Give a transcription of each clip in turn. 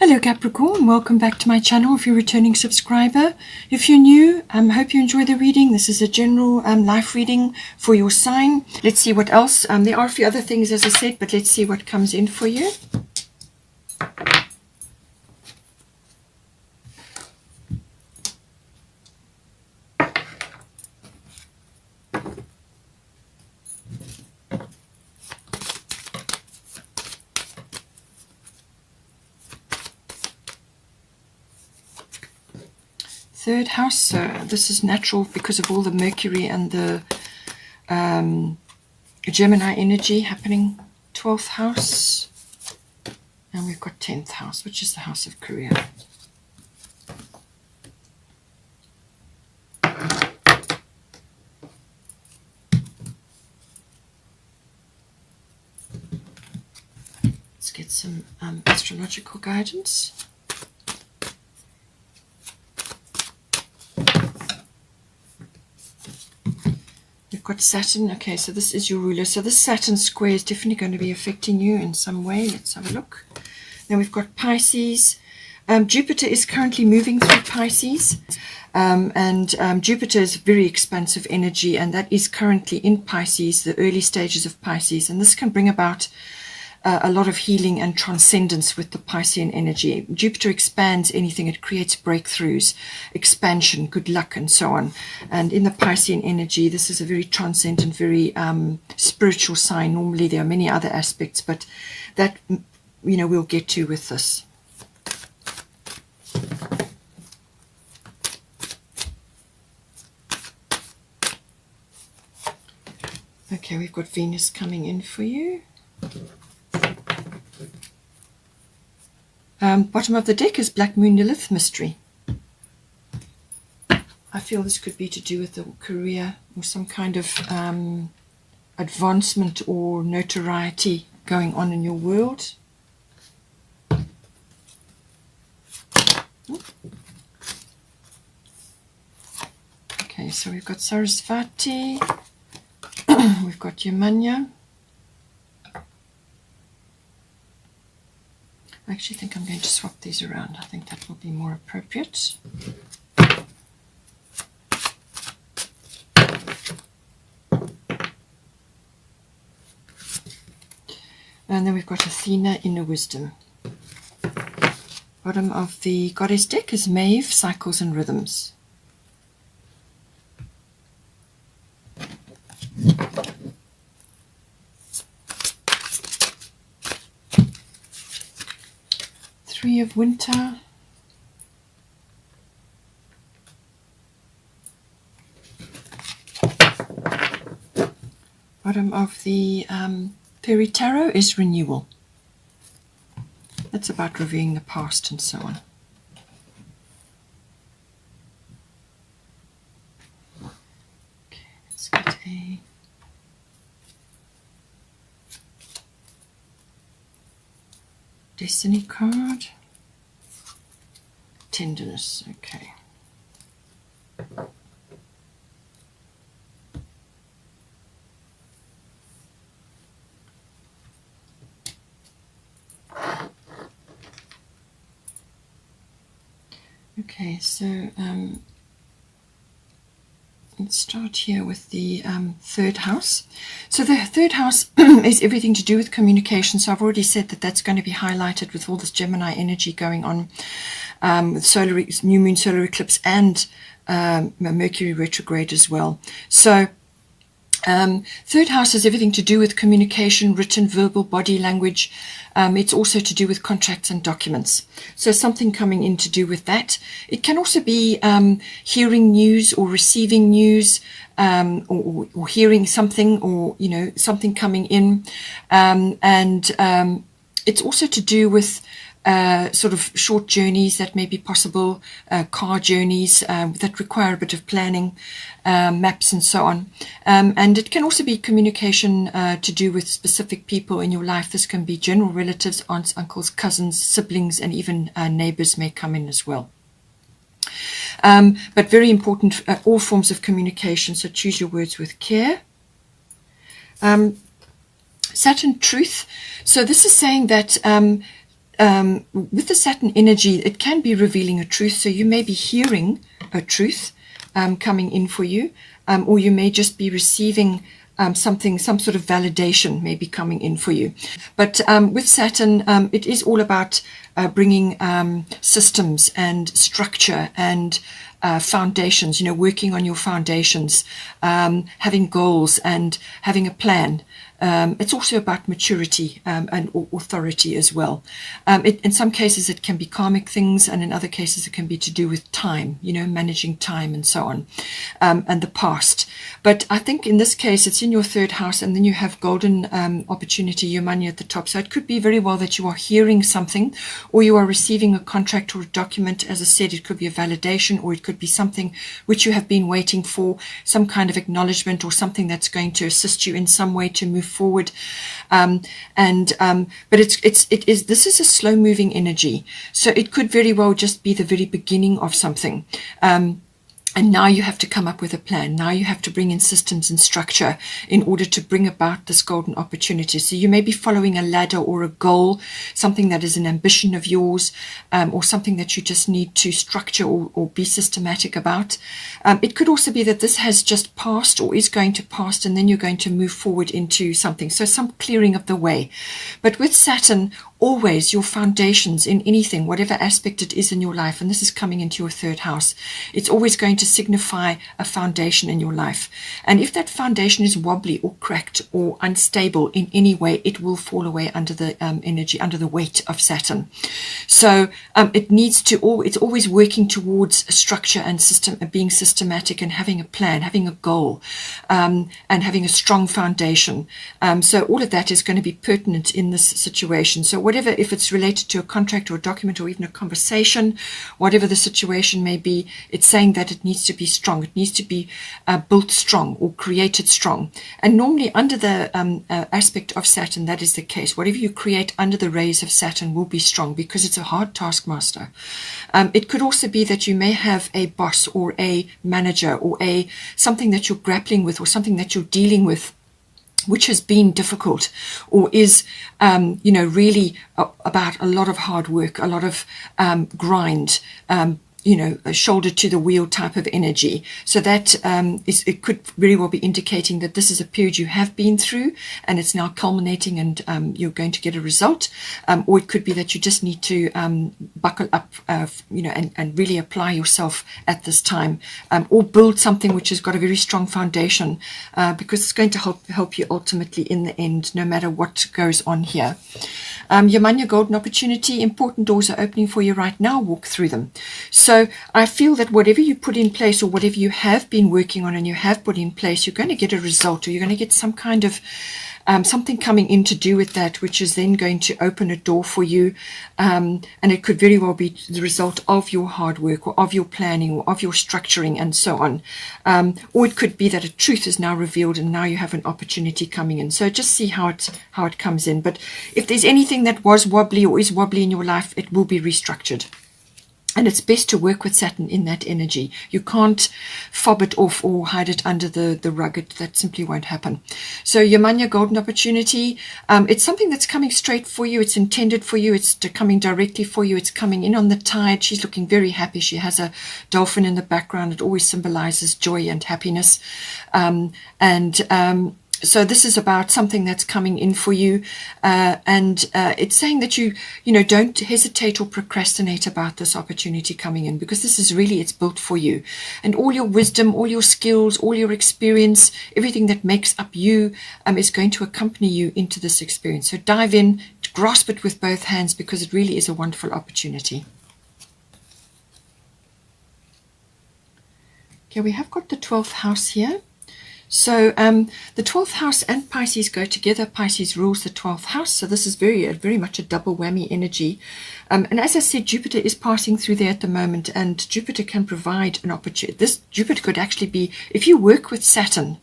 Hello Capricorn, welcome back to my channel if you're a returning subscriber. If you're new, I hope you enjoy the reading. This is a general life reading for your sign. Let's see what else. There are a few other things as I said, but let's see what comes in for you. Third house, so this is natural because of all the Mercury and the Gemini energy happening. 12th house, and we've got 10th house, which is the house of career. Let's get some astrological guidance. You've got Saturn. Okay, so this is your ruler. So this Saturn square is definitely going to be affecting you in some way. Let's have a look. Then we've got Pisces. Jupiter is currently moving through Pisces. Jupiter is very expansive energy, and that is currently in Pisces, the early stages of Pisces. And this can bring about a lot of healing and transcendence with the Piscean energy. Jupiter expands anything. It creates breakthroughs, expansion, good luck, and so on. And in the Piscean energy, this is a very transcendent, very spiritual sign. Normally there are many other aspects, but that, you know, we'll get to with this. Okay, we've got Venus coming in for you. Bottom of the deck is Black Moon Lilith mystery. I feel this could be to do with the career or some kind of advancement or notoriety going on in your world. Okay, so we've got Sarasvati, we've got Yamanya. I actually think I'm going to swap these around. I think that will be more appropriate. And then we've got Athena, Inner Wisdom. Bottom of the Goddess deck is Maeve, Cycles and Rhythms. Three of Winter. Bottom of the Fairy Tarot is Renewal. That's about reviewing the past and so on. Okay, let's get a Destiny card. Tenderness. Okay. Okay, so let's start here with the third house. So the third house is everything to do with communication. So I've already said that that's going to be highlighted with all this Gemini energy going on, with new moon, solar eclipse, and Mercury retrograde as well. So third house has everything to do with communication, written, verbal, body language. It's also to do with contracts and documents. So something coming in to do with that. It can also be hearing news or receiving news, or hearing something, or, you know, something coming in. It's also to do with sort of short journeys that may be possible, car journeys that require a bit of planning, maps and so on. And it can also be communication to do with specific people in your life. This can be general relatives, aunts, uncles, cousins, siblings, and even neighbors may come in as well. But very important, all forms of communication, so choose your words with care. Saturn Truth. So this is saying that with the Saturn energy, it can be revealing a truth. So you may be hearing a truth coming in for you, or you may just be receiving something, some sort of validation may be coming in for you. But with Saturn, it is all about bringing systems and structure and foundations, you know, working on your foundations, having goals and having a plan. It's also about maturity and authority as well. In some cases, it can be karmic things, and in other cases, it can be to do with time, you know, managing time and so on, and the past. But I think in this case, it's in your third house, and then you have golden opportunity, your money at the top. So it could be very well that you are hearing something, or you are receiving a contract or a document. As I said, it could be a validation, or it could be something which you have been waiting for, some kind of acknowledgement, or something that's going to assist you in some way to move forward. But this is a slow moving energy, so it could very well just be the very beginning of something. And now you have to come up with a plan. Now you have to bring in systems and structure in order to bring about this golden opportunity. So you may be following a ladder or a goal, something that is an ambition of yours, or something that you just need to structure or be systematic about. It could also be that this has just passed or is going to pass, and then you're going to move forward into something. So some clearing of the way. But with Saturn, always your foundations in anything, whatever aspect it is in your life, and this is coming into your third house, it's always going to signify a foundation in your life. And if that foundation is wobbly or cracked or unstable in any way, it will fall away under the energy, under the weight of Saturn. So it needs to, it's always working towards a structure and system, being systematic and having a plan, having a goal, and having a strong foundation. So all of that is going to be pertinent in this situation. So whatever, if it's related to a contract or a document or even a conversation, whatever the situation may be, it's saying that it needs to be strong. It needs to be built strong or created strong. And normally under the aspect of Saturn, that is the case. Whatever you create under the rays of Saturn will be strong because it's a hard taskmaster. It could also be that you may have a boss or a manager or something that you're grappling with or something that you're dealing with, which has been difficult or is, really about a lot of hard work, a lot of grind, a shoulder to the wheel type of energy. So that it could very well be indicating that this is a period you have been through and it's now culminating and you're going to get a result. Or it could be that you just need to buckle up, and really apply yourself at this time, or build something which has got a very strong foundation, because it's going to help you ultimately in the end, no matter what goes on here. Your money, golden opportunity, important doors are opening for you right now. Walk through them. So I feel that whatever you put in place or whatever you have been working on and you have put in place, you're going to get a result, or you're going to get some kind of something coming in to do with that, which is then going to open a door for you. And it could very well be the result of your hard work or of your planning or of your structuring and so on. Or it could be that a truth is now revealed and now you have an opportunity coming in. So just see how it comes in. But if there's anything that was wobbly or is wobbly in your life, it will be restructured. And it's best to work with Saturn in that energy. You can't fob it off or hide it under the rug. That simply won't happen. So your money, golden opportunity, it's something that's coming straight for you. It's intended for you. It's coming directly for you. It's coming in on the tide. She's looking very happy. She has a dolphin in the background. It always symbolizes joy and happiness. So this is about something that's coming in for you, and it's saying that you don't hesitate or procrastinate about this opportunity coming in, because this is really, it's built for you, and all your wisdom, all your skills, all your experience, everything that makes up you is going to accompany you into this experience. So dive in, grasp it with both hands, because it really is a wonderful opportunity. Okay, we have got the 12th house here. So the 12th house and Pisces go together. Pisces rules the 12th house. So this is very much a double whammy energy. And as I said, Jupiter is passing through there at the moment, and Jupiter can provide an opportunity. This Jupiter could actually be, if you work with Saturn,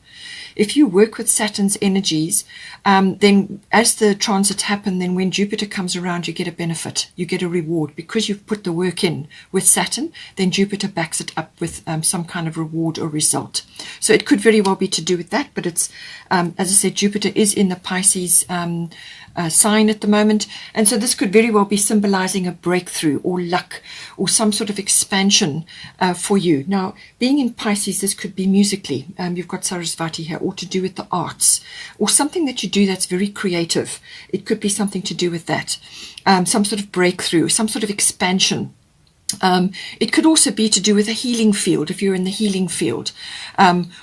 if you work with Saturn's energies, then as the transits happen, then when Jupiter comes around, you get a benefit, you get a reward, because you've put the work in with Saturn. Then Jupiter backs it up with some kind of reward or result. So it could very well be to do with that, but it's, as I said, Jupiter is in the Pisces sign at the moment. And so this could very well be symbolizing a breakthrough or luck or some sort of expansion for you. Now, being in Pisces, this could be musically. You've got Sarasvati here, or to do with the arts, or something that you do that's very creative. It could be something to do with that. Some sort of breakthrough, some sort of expansion. It could also be to do with a healing field, if you're in the healing field,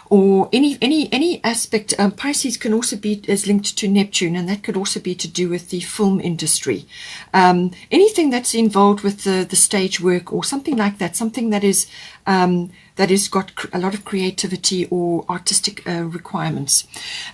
or any aspect. Pisces can also be as linked to Neptune, and that could also be to do with the film industry. Anything that's involved with the stage work or something like that, something that is that has got a lot of creativity or artistic requirements.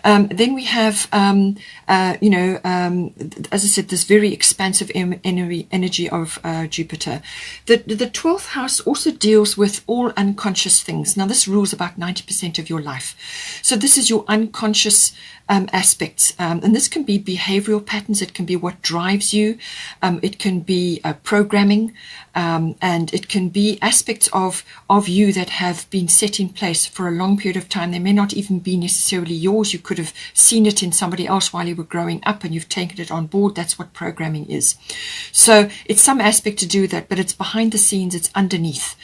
Then we have, as I said, this very expansive energy of Jupiter. The 12th house also deals with all unconscious things. Now, this rules about 90% of your life. So this is your unconscious aspects, and this can be behavioral patterns. It can be what drives you. It can be programming, and it can be aspects of you that have been set in place for a long period of time. They may not even be necessarily yours. You could have seen it in somebody else while you were growing up, and you've taken it on board. That's what programming is. So it's some aspect to do with that, but it's behind the scenes. It's underneath,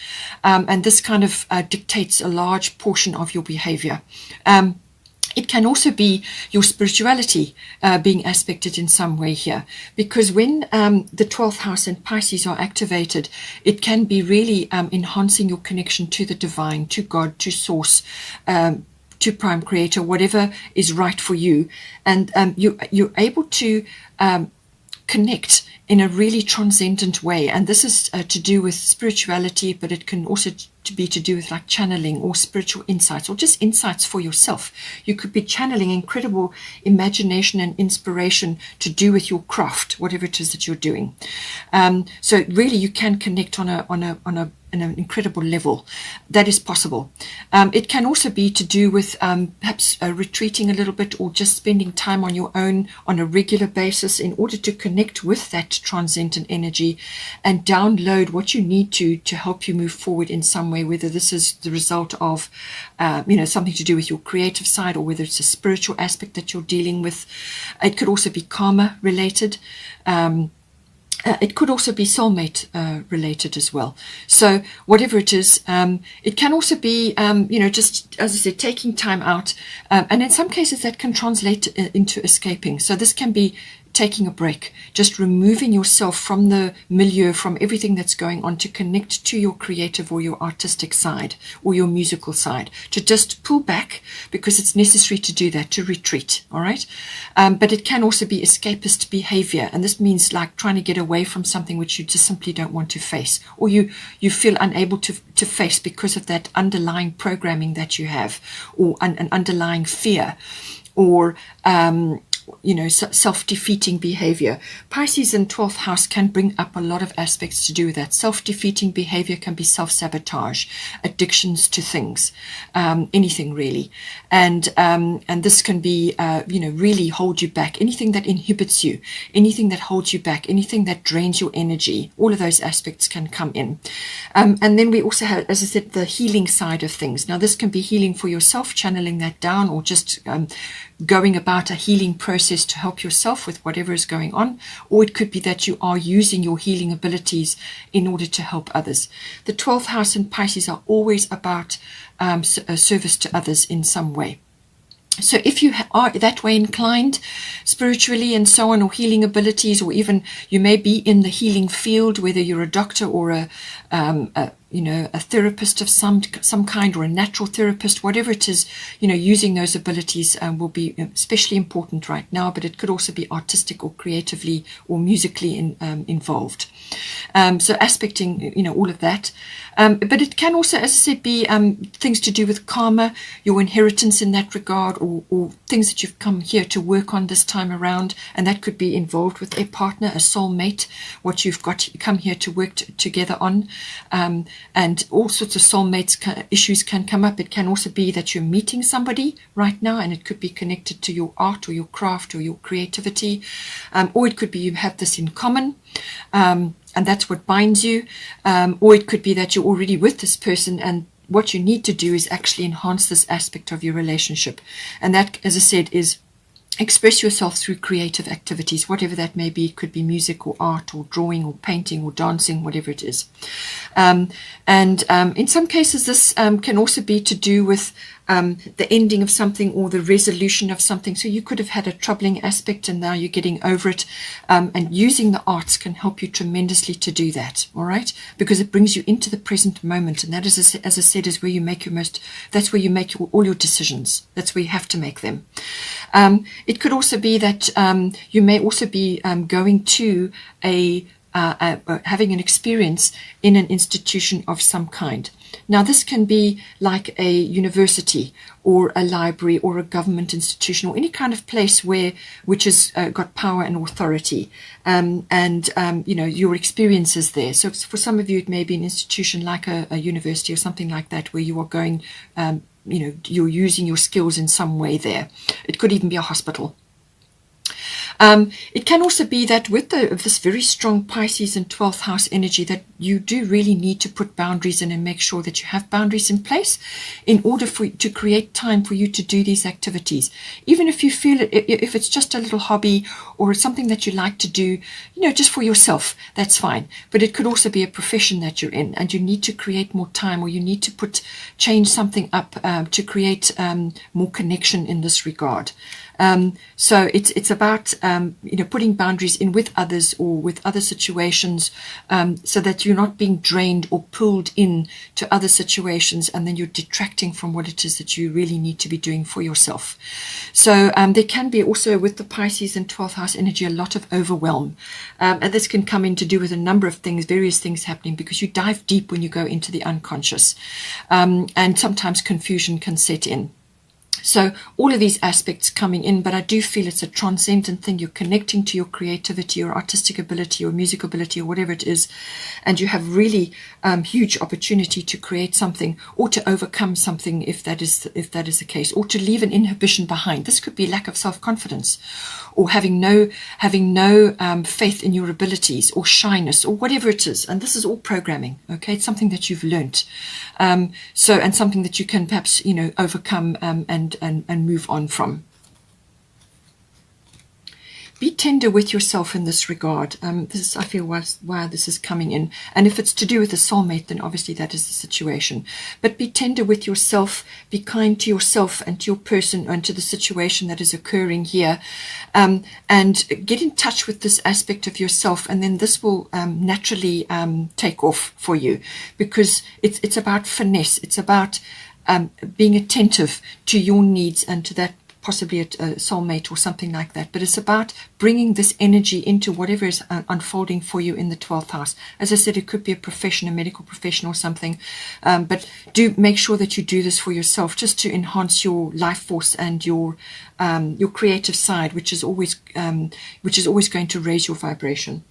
and this kind of dictates a large portion of your behavior. It can also be your spirituality being aspected in some way here, because when the 12th house and Pisces are activated, it can be really enhancing your connection to the divine, to God, to source, to prime creator, whatever is right for you. And you're able to connect in a really transcendent way. And this is to do with spirituality, but it can also be to do with like channeling or spiritual insights, or just insights for yourself. You could be channeling incredible imagination and inspiration to do with your craft, whatever it is that you're doing. So really you can connect on an incredible level. That is possible. It can also be to do with perhaps retreating a little bit, or just spending time on your own on a regular basis in order to connect with that transcendent energy and download what you need to help you move forward in some way, whether this is the result of something to do with your creative side, or whether it's a spiritual aspect that you're dealing with. It could also be karma related. It could also be soulmate related as well. So whatever it is, it can also be, just, as I said, taking time out. And in some cases that can translate into escaping. So this can be taking a break, just removing yourself from the milieu, from everything that's going on, to connect to your creative or your artistic side or your musical side, to just pull back because it's necessary to do that, to retreat. All right. But it can also be escapist behavior. And this means like trying to get away from something which you just simply don't want to face, or you feel unable to face because of that underlying programming that you have, or an underlying fear, or self-defeating behavior. Pisces in 12th house can bring up a lot of aspects to do with that. Self-defeating behavior can be self-sabotage, addictions to things, anything really. And this can be, really hold you back. Anything that inhibits you, anything that holds you back, anything that drains your energy, all of those aspects can come in. And then we also have, as I said, the healing side of things. Now, this can be healing for yourself, channeling that down, or just going about a healing process to help yourself with whatever is going on, or it could be that you are using your healing abilities in order to help others. The 12th house and Pisces are always about service to others in some way. So if you are that way inclined spiritually and so on, or healing abilities, or even you may be in the healing field, whether you're a doctor or a therapist of some kind, or a natural therapist, whatever it is, using those abilities will be especially important right now, but it could also be artistic or creatively or musically involved. So aspecting, all of that. But it can also, as I said, be things to do with karma, your inheritance in that regard, or things that you've come here to work on this time around. And that could be involved with a partner, a soulmate, what you've got come here to work together on. And all sorts of soulmates issues can come up. It can also be that you're meeting somebody right now, and it could be connected to your art or your craft or your creativity. Or it could be you have this in common. And that's what binds you, or it could be that you're already with this person, and what you need to do is actually enhance this aspect of your relationship. And that, as I said, is express yourself through creative activities, whatever that may be. It could be music or art or drawing or painting or dancing, whatever it is. In some cases, this can also be to do with the ending of something or the resolution of something. So you could have had a troubling aspect and now you're getting over it. And using the arts can help you tremendously to do that, all right? Because it brings you into the present moment. And that is, as I said, is where you make that's where you make all your decisions. That's where you have to make them. It could also be that you may also be going to having an experience in an institution of some kind. Now, this can be like a university or a library or a government institution or any kind of place which has got power and authority, your experiences there. So for some of you, it may be an institution like a university or something like that, where you are going, you're using your skills in some way there. It could even be a hospital. It can also be that with this very strong Pisces and 12th house energy, that you do really need to put boundaries in and make sure that you have boundaries in place in order to create time for you to do these activities. Even if you feel it, if it's just a little hobby or something that you like to do, just for yourself, that's fine. But it could also be a profession that you're in and you need to create more time, or you need to change something up to create more connection in this regard. So it's about putting boundaries in with others or with other situations, so that you're not being drained or pulled in to other situations, and then you're detracting from what it is that you really need to be doing for yourself. So there can be also, with the Pisces and 12th house energy, a lot of overwhelm, and this can come in to do with a number of things, various things happening, because you dive deep when you go into the unconscious, and sometimes confusion can set in. So all of these aspects coming in, but I do feel it's a transcendent thing. You're connecting to your creativity or artistic ability or music ability or whatever it is, and you have really huge opportunity to create something or to overcome something, if that is the case, or to leave an inhibition behind. This could be lack of self-confidence, or having no faith in your abilities, or shyness, or whatever it is. And this is all programming, okay? It's something that you've learnt, and something that you can perhaps overcome and move on from. Be tender with yourself in this regard. This is, I feel, why this is coming in. And if it's to do with a soulmate, then obviously that is the situation. But be tender with yourself. Be kind to yourself and to your person and to the situation that is occurring here. And get in touch with this aspect of yourself. And then this will naturally take off for you, because it's about finesse. It's about being attentive to your needs and to that, possibly a soulmate or something like that. But it's about bringing this energy into whatever is unfolding for you in the 12th house. As I said, it could be a profession, a medical profession or something. But do make sure that you do this for yourself, just to enhance your life force and your creative side, which is always going to raise your vibration.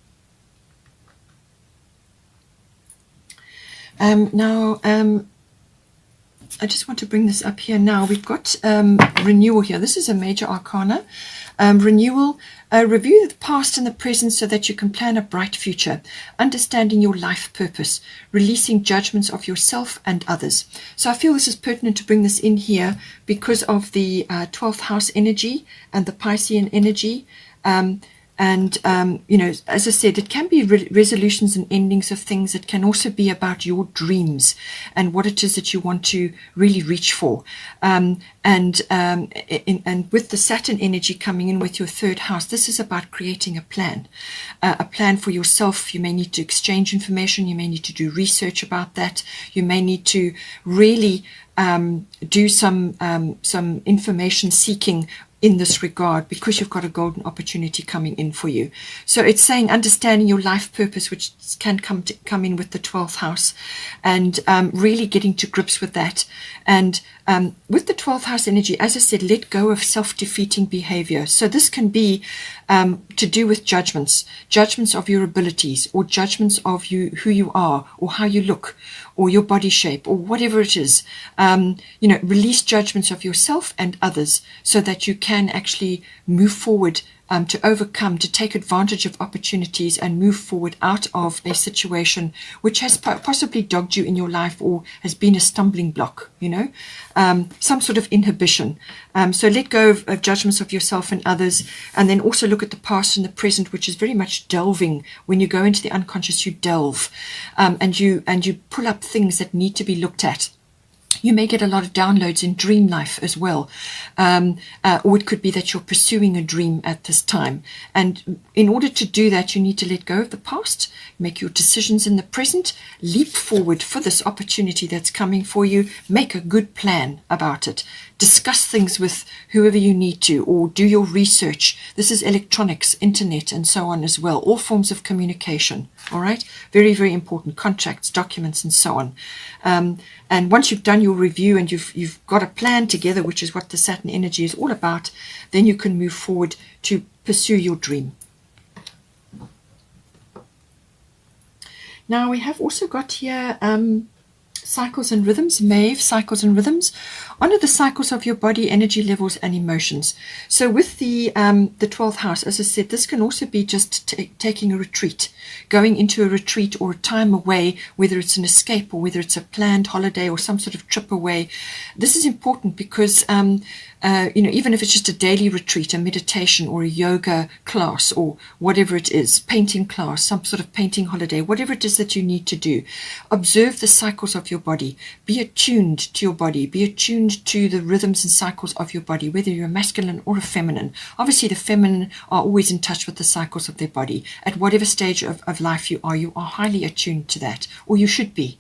I just want to bring this up here now. We've got renewal here. This is a major arcana. Renewal, review the past and the present so that you can plan a bright future, understanding your life purpose, releasing judgments of yourself and others. So I feel this is pertinent to bring this in here because of the 12th house energy and the Piscean energy. As I said, it can be resolutions and endings of things. It can also be about your dreams and what it is that you want to really reach for. And with the Saturn energy coming in with your 3rd house, this is about creating a plan for yourself. You may need to exchange information. You may need to do research about that. You may need to really do some information seeking in this regard, because you've got a golden opportunity coming in for you. So it's saying understanding your life purpose, which can come in with the 12th house, and really getting to grips with that. And with the 12th house energy, as I said, let go of self-defeating behavior. So this can be to do with judgments of your abilities, or judgments of who you are, or how you look, or your body shape, or whatever it is. Release judgments of yourself and others so that you can actually move forward to overcome, to take advantage of opportunities and move forward out of a situation which has possibly dogged you in your life or has been a stumbling block, you know, some sort of inhibition. So let go of judgments of yourself and others, and then also look at the past and the present, which is very much delving. When you go into the unconscious, you delve, and you pull up things that need to be looked at. You may get a lot of downloads in dream life as well, or it could be that you're pursuing a dream at this time, and in order to do that you need to let go of the past, make your decisions in the present, leap forward for this opportunity that's coming for you, make a good plan about it, discuss things with whoever you need to, or do your research. This is electronics, internet, and so on as well, all forms of communication. All right, very, very important, contracts, documents, and so on. And once you've done your review and you've got a plan together, which is what the Saturn energy is all about, then you can move forward to pursue your dream. Now we have also got here cycles and rhythms, Maeve, cycles and rhythms. Honor the cycles of your body, energy levels, and emotions. So with the 12th house, as I said, this can also be just taking a retreat, going into a retreat or a time away, whether it's an escape or whether it's a planned holiday or some sort of trip away. This is important because you know, even if it's just a daily retreat, a meditation or a yoga class or whatever it is, painting class, some sort of painting holiday, whatever it is that you need to do, observe the cycles of your body. Be attuned to your body. Be attuned to the rhythms and cycles of your body, whether you're a masculine or a feminine. Obviously, the feminine are always in touch with the cycles of their body. At whatever stage of life you are highly attuned to that, or you should be.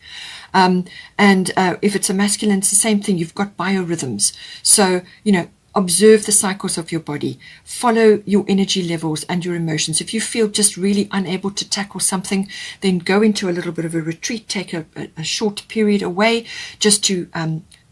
If it's a masculine, it's the same thing. You've got biorhythms. So, you know, observe the cycles of your body, follow your energy levels and your emotions. If you feel just really unable to tackle something, then go into a little bit of a retreat, take a short period away just to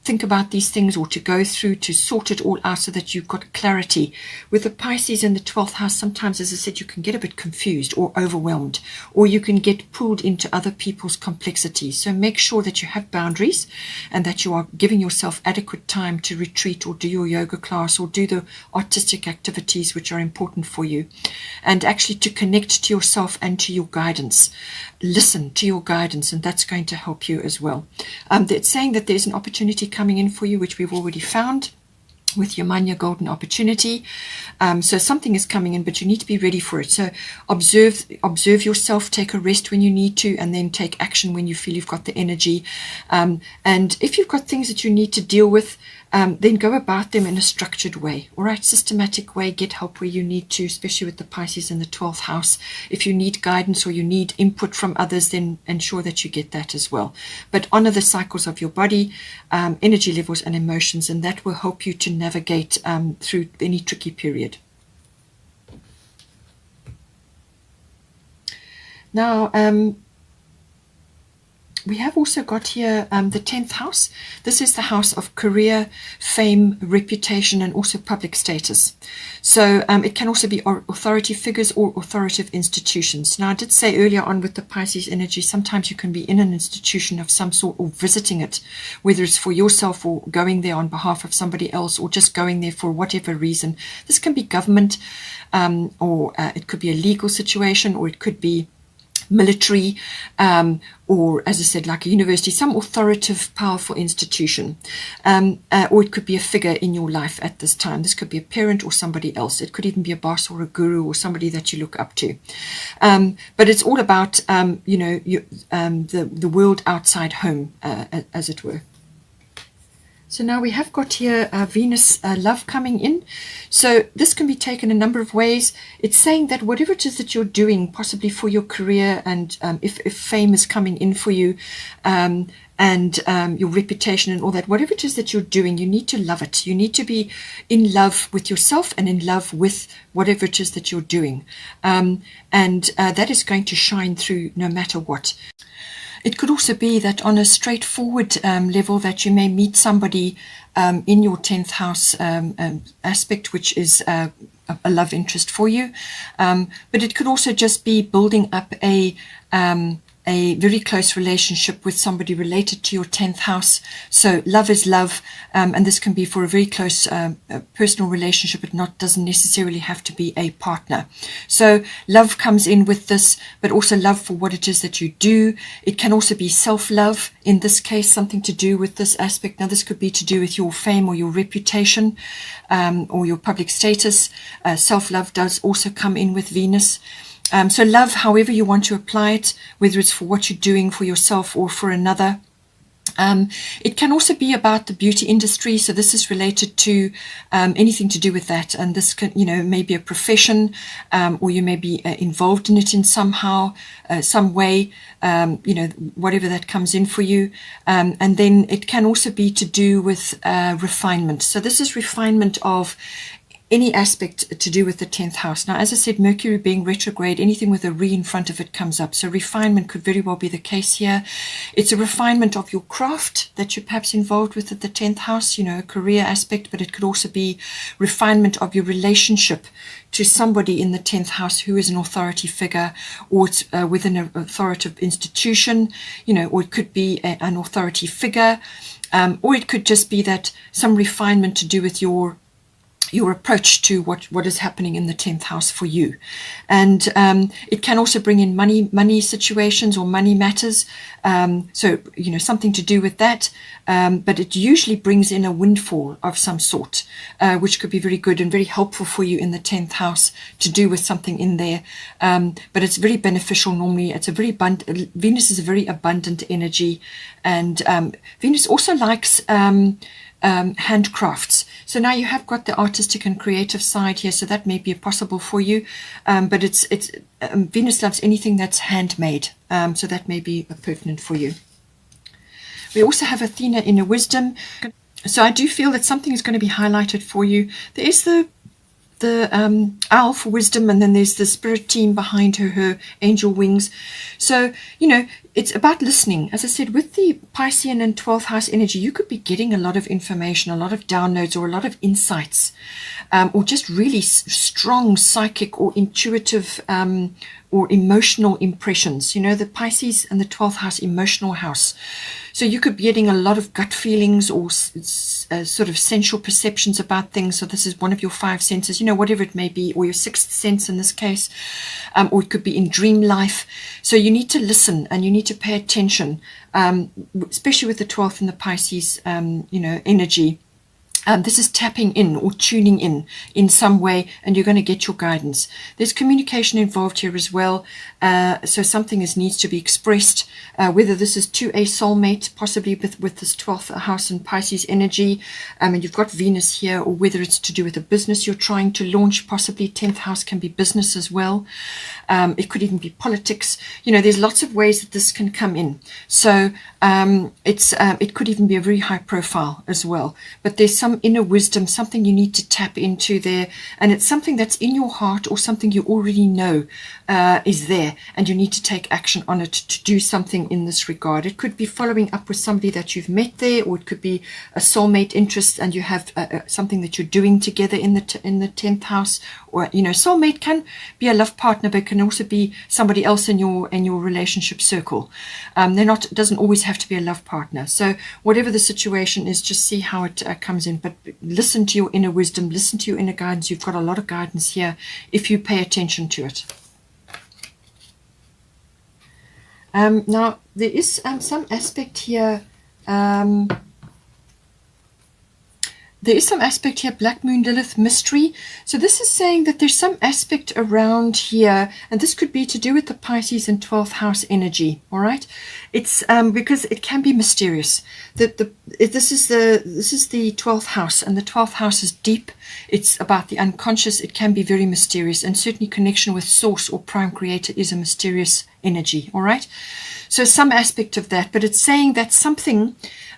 think about these things, or to go through to sort it all out so that you've got clarity. With the Pisces in the 12th house, sometimes, as I said, you can get a bit confused or overwhelmed, or you can get pulled into other people's complexities. So make sure that you have boundaries and that you are giving yourself adequate time to retreat or do your yoga class or do the artistic activities which are important for you, and actually to connect to yourself and to your guidance. Listen to your guidance, and that's going to help you as well. It's saying that there's an opportunity coming in for you, which we've already found with your Manya golden opportunity. So something is coming in, but you need to be ready for it. So observe yourself, take a rest when you need to, and then take action when you feel you've got the energy. And if you've got things that you need to deal with, then go about them in a structured way, all right, systematic way. Get help where you need to, especially with the Pisces in the 12th house. If you need guidance or you need input from others, then ensure that you get that as well. But honor the cycles of your body, energy levels and emotions, and that will help you to navigate through any tricky period. Now, we have also got here the 10th house. This is the house of career, fame, reputation, and also public status. So it can also be authority figures or authoritative institutions. Now, I did say earlier on with the Pisces energy, sometimes you can be in an institution of some sort or visiting it, whether it's for yourself or going there on behalf of somebody else, or just going there for whatever reason. This can be government, or it could be a legal situation, or it could be military, or as I said, like a university, some authoritative, powerful institution, or it could be a figure in your life at this time. This could be a parent or somebody else. It could even be a boss or a guru or somebody that you look up to. But it's all about, you know, the world outside home, as it were. So now we have got here Venus love coming in. So this can be taken a number of ways. It's saying that whatever it is that you're doing, possibly for your career, and if fame is coming in for you, and your reputation and all that, whatever it is that you're doing, you need to love it. You need to be in love with yourself and in love with whatever it is that you're doing. And that is going to shine through no matter what. It could also be that on a straightforward level that you may meet somebody in your 10th house aspect, which is a love interest for you. But it could also just be building up a a very close relationship with somebody related to your 10th house. So love is love, and this can be for a very close personal relationship. It doesn't necessarily have to be a partner. So love comes in with this, but also love for what it is that you do. It can also be self-love, in this case, something to do with this aspect. Now, this could be to do with your fame or your reputation, or your public status. Self-love does also come in with Venus. So love, however you want to apply it, whether it's for what you're doing for yourself or for another. It can also be about the beauty industry. So this is related to anything to do with that. And this can, maybe a profession, or you may be involved in it in somehow, some way, whatever that comes in for you. And then it can also be to do with refinement. So this is refinement of any aspect to do with the 10th house. Now, as I said, Mercury being retrograde, anything with a re in front of it comes up. So refinement could very well be the case here. It's a refinement of your craft that you're perhaps involved with at the 10th house, a career aspect, but it could also be refinement of your relationship to somebody in the 10th house who is an authority figure, or it's within an authoritative institution, or it could be an authority figure, or it could just be that some refinement to do with your approach to what is happening in the 10th house for you. And it can also bring in money situations or money matters. So, something to do with that. But it usually brings in a windfall of some sort, which could be very good and very helpful for you in the 10th house to do with something in there. But it's very beneficial normally. It's a very Venus is a very abundant energy. And Venus also likes handcrafts. So now you have got the artistic and creative side here, so that may be possible for you. But it's Venus loves anything that's handmade, so that may be pertinent for you. We also have Athena inner wisdom. So I do feel that something is going to be highlighted for you. There is the owl for wisdom, and then there's the spirit team behind her angel wings. So it's about listening. As I said, with the Piscean and 12th house energy, you could be getting a lot of information, a lot of downloads, or a lot of insights, or just really strong psychic or intuitive or emotional impressions. The Pisces and the 12th house, emotional house. So you could be getting a lot of gut feelings or sort of sensual perceptions about things. So this is one of your 5 senses, whatever it may be, or your 6th sense in this case, or it could be in dream life. So you need to listen and you need to pay attention, especially with the 12th and the Pisces, energy. This is tapping in or tuning in some way, and you're going to get your guidance. There's communication involved here as well. So something needs to be expressed, whether this is to a soulmate, possibly with this 12th house and Pisces energy, and you've got Venus here, or whether it's to do with a business you're trying to launch, possibly 10th house can be business as well. It could even be politics. There's lots of ways that this can come in. So it could even be a very high profile as well. But there's some inner wisdom, something you need to tap into there, and it's something that's in your heart or something you already know is there, and you need to take action on it to do something in this regard. It could be following up with somebody that you've met there, or it could be a soulmate interest and you have something that you're doing together in the 10th house. Or soulmate can be a love partner, but can also be somebody else in your relationship circle. It doesn't always have to be a love partner. So whatever the situation is, just see how it comes in. But listen to your inner wisdom, listen to your inner guidance. You've got a lot of guidance here if you pay attention to it. Now there is some aspect here. There is some aspect here, Black Moon, Lilith, mystery. So this is saying that there's some aspect around here, and this could be to do with the Pisces and 12th house energy, all right? It's because it can be mysterious. This is the 12th house, and the 12th house is deep. It's about the unconscious. It can be very mysterious, and certainly connection with source or prime creator is a mysterious energy, all right? So some aspect of that, but it's saying that something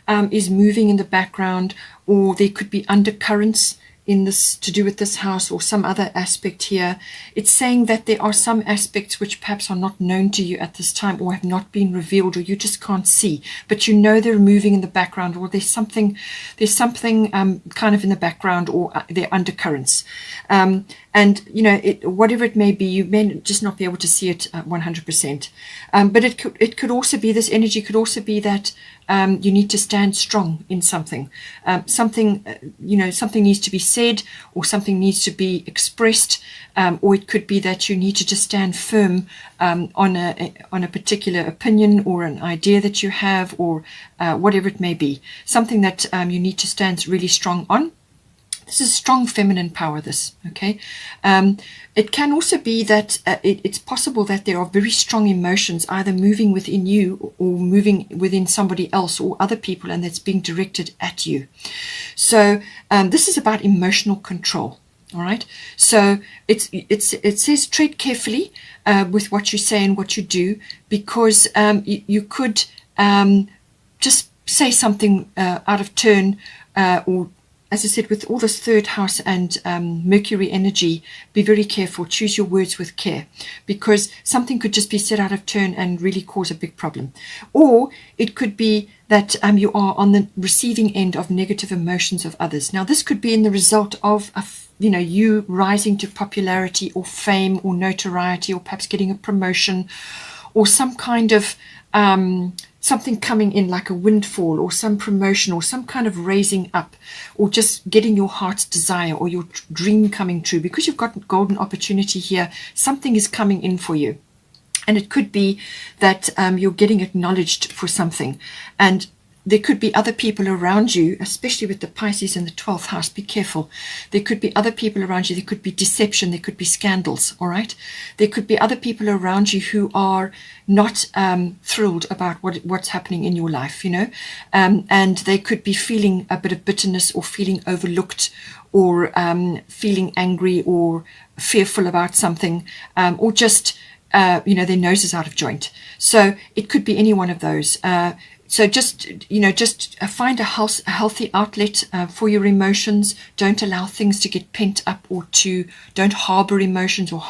is moving in the background, or there could be undercurrents in this to do with this house or some other aspect here. It's saying that there are some aspects which perhaps are not known to you at this time, or have not been revealed, or you just can't see, but you know they're moving in the background, or there's something kind of in the background, or they're undercurrents. And you know, whatever it may be, you may just not be able to see it 100%. But it could also be, this energy could also be that you need to stand strong in something. Something needs to be said, or something needs to be expressed, or it could be that you need to just stand firm on a particular opinion or an idea that you have, or whatever it may be. Something that you need to stand really strong on. This is strong feminine power, this, okay? It can also be that it's possible that there are very strong emotions either moving within you or moving within somebody else or other people, and that's being directed at you. So this is about emotional control, all right? So it says tread carefully with what you say and what you do, because you could just say something out of turn, or as I said, with all this third house and Mercury energy, be very careful. Choose your words with care, because something could just be said out of turn and really cause a big problem. Or it could be that you are on the receiving end of negative emotions of others. Now, this could be in the result of you rising to popularity or fame or notoriety, or perhaps getting a promotion, or some kind of something coming in like a windfall, or some promotion, or some kind of raising up, or just getting your heart's desire or your dream coming true. Because you've got golden opportunity here, something is coming in for you. And it could be that you're getting acknowledged for something. And there could be other people around you, especially with the Pisces in the 12th house. Be careful. There could be other people around you. There could be deception. There could be scandals, all right? There could be other people around you who are not thrilled about what's happening in your life, and they could be feeling a bit of bitterness, or feeling overlooked, or feeling angry or fearful about something, or just, their nose is out of joint. So it could be any one of those. So just find a healthy outlet for your emotions. Don't allow things to get pent up, or don't harbor emotions, or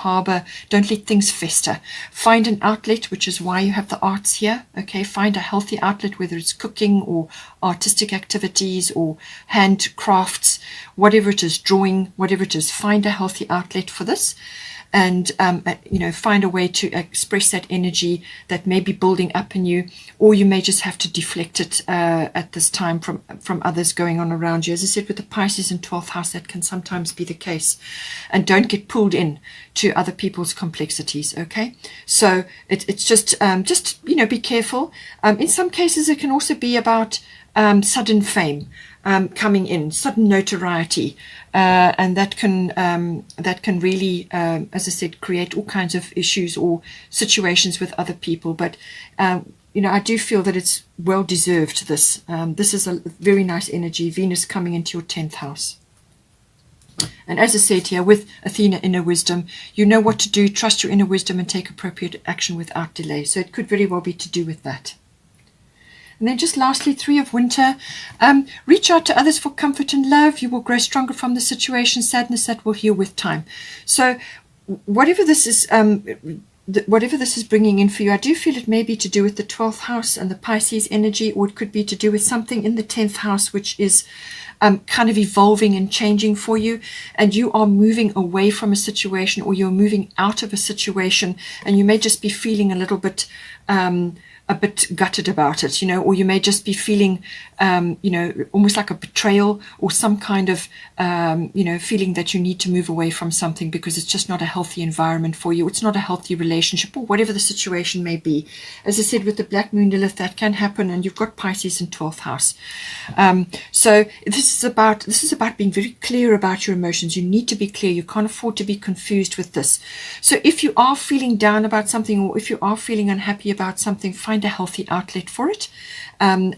don't let things fester. Find an outlet, which is why you have the arts here. Okay, find a healthy outlet, whether it's cooking or artistic activities or handcrafts, whatever it is, drawing, whatever it is. Find a healthy outlet for this. And find a way to express that energy that may be building up in you, or you may just have to deflect it at this time from others going on around you. As I said, with the Pisces in 12th house, that can sometimes be the case. And don't get pulled in to other people's complexities, okay? So it's just be careful. In some cases, it can also be about sudden fame coming in, sudden notoriety, and that can really, as I said, create all kinds of issues or situations with other people. But I do feel that it's well deserved. This is a very nice energy. Venus coming into your 10th house. And as I said here, with Athena inner wisdom, you know what to do. Trust your inner wisdom and take appropriate action without delay. So it could very well be to do with that. And then just lastly, 3 of winter. Reach out to others for comfort and love. You will grow stronger from the situation. Sadness that will heal with time. So whatever this is bringing in for you, I do feel it may be to do with the 12th house and the Pisces energy, or it could be to do with something in the 10th house, which is kind of evolving and changing for you, and you are moving away from a situation, or you're moving out of a situation, and you may just be feeling a bit gutted about it, or you may just be feeling, almost like a betrayal, or some kind of, feeling that you need to move away from something because it's just not a healthy environment for you. It's not a healthy relationship, or whatever the situation may be. As I said, with the Black Moon Lilith, that can happen, and you've got Pisces in 12th house. So this is about being very clear about your emotions. You need to be clear. You can't afford to be confused with this. So if you are feeling down about something, or if you are feeling unhappy about something, find a healthy outlet for it, and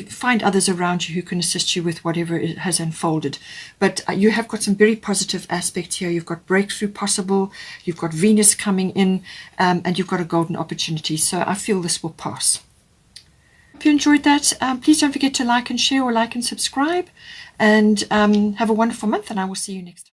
find others around you who can assist you with whatever it has unfolded. But you have got some very positive aspects here. You've got breakthrough possible, you've got Venus coming in, and you've got a golden opportunity. So I feel this will pass. If you enjoyed that, please don't forget to like and share or like and subscribe. And have a wonderful month, and I will see you next time.